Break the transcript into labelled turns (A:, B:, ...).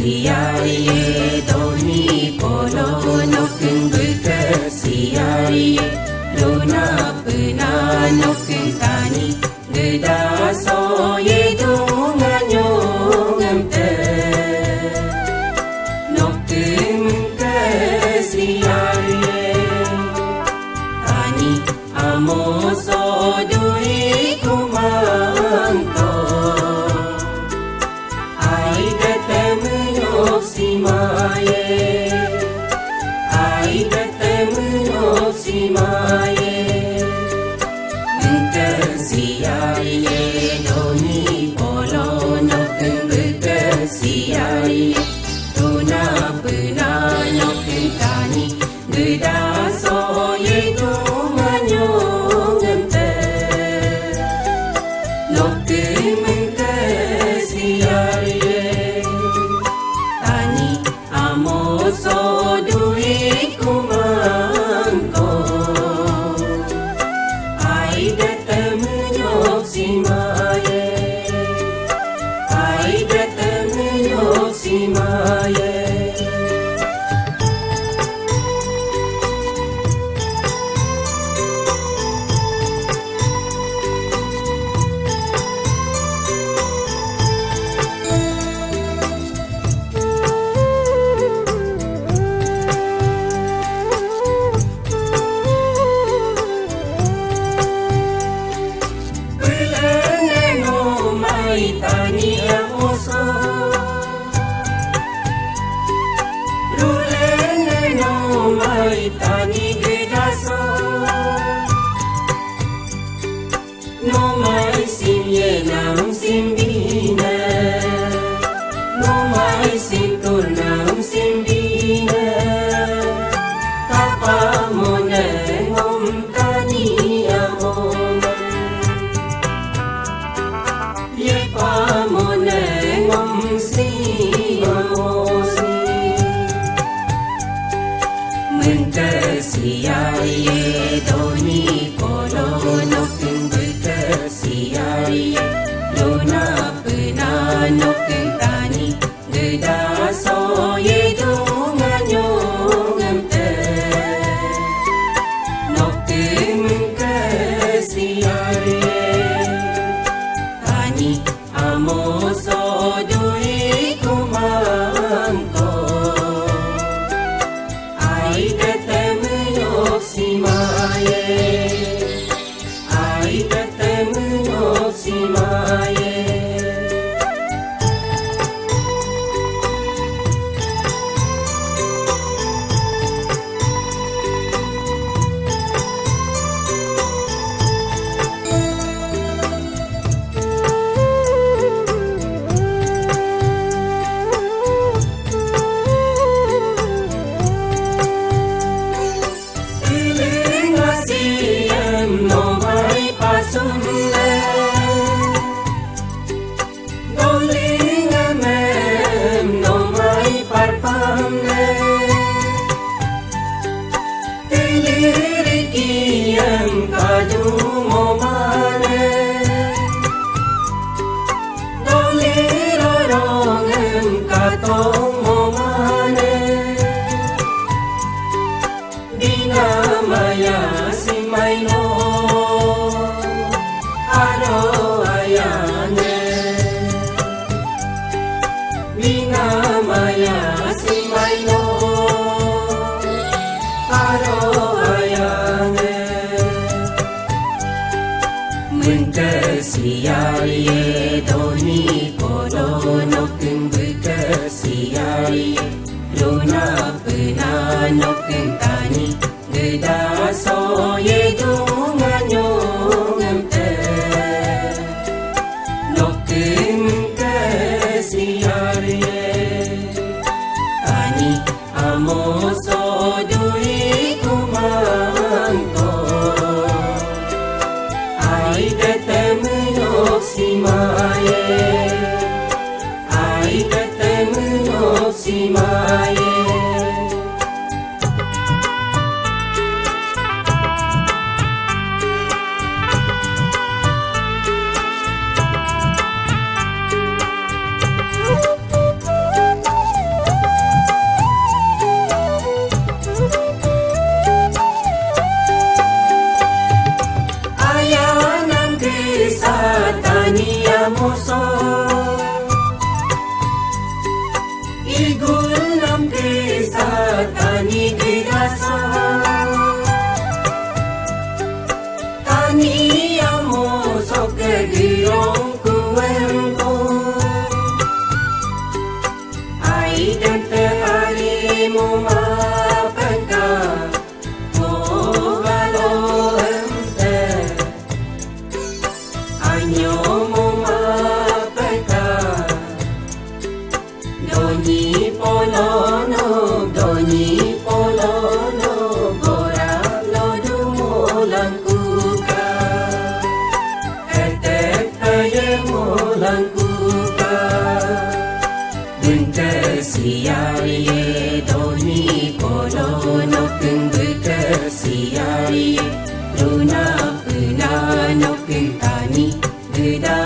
A: berkesiaye doni polo nokeng berkesiaye luna pena nokeng tani gedaso ye dunganyo ngemte nokeng kesiaye tani amoso dui kumanto simaye ai bertemu simaye berkesiaye doni polo nokeng berkesiaye tuna pena nokeng tani gedaso ye dunganyo ngemte nokeng berkesiaye amoso dui kumangko ai bertemu simaye ai bertemu simaye tani amoso rulene no mai tani gedaso no mai simye nam simbine no mai sintur nam simbine tapa mone ngom tani amon ye pamone ngom si amosi berkesiaye doni polo nokeng berkesiaye luna pena nokeng tani gedaso ye dunganyo ngemte nokeng kesiaye tani amoso dui kumangko ai bertemu simaye ai bertemu simaye kadu momane doliro rongem katong momane dina maya simaino aro ayane dina maya simaino aro ayane berkesiaye doni polo nokeng berkesiaye luna pena nokeng tani gedaso ye dunganyo ngemte nokeng kesiaye tani amoso dui kumangko ai bertemu simaye ai bertemu simaye amoso Igul nam kisah tani gedasa Tani amoso kegiong kuwengko Ai dan terhari mapeka Mogalo ente Anyo mapeka Doni polono Gorak lo dumulang kuka Etek aye mulang kuka Bunta siyaye doni polono Keng bunta siyaye Luna pena no keng tani Geda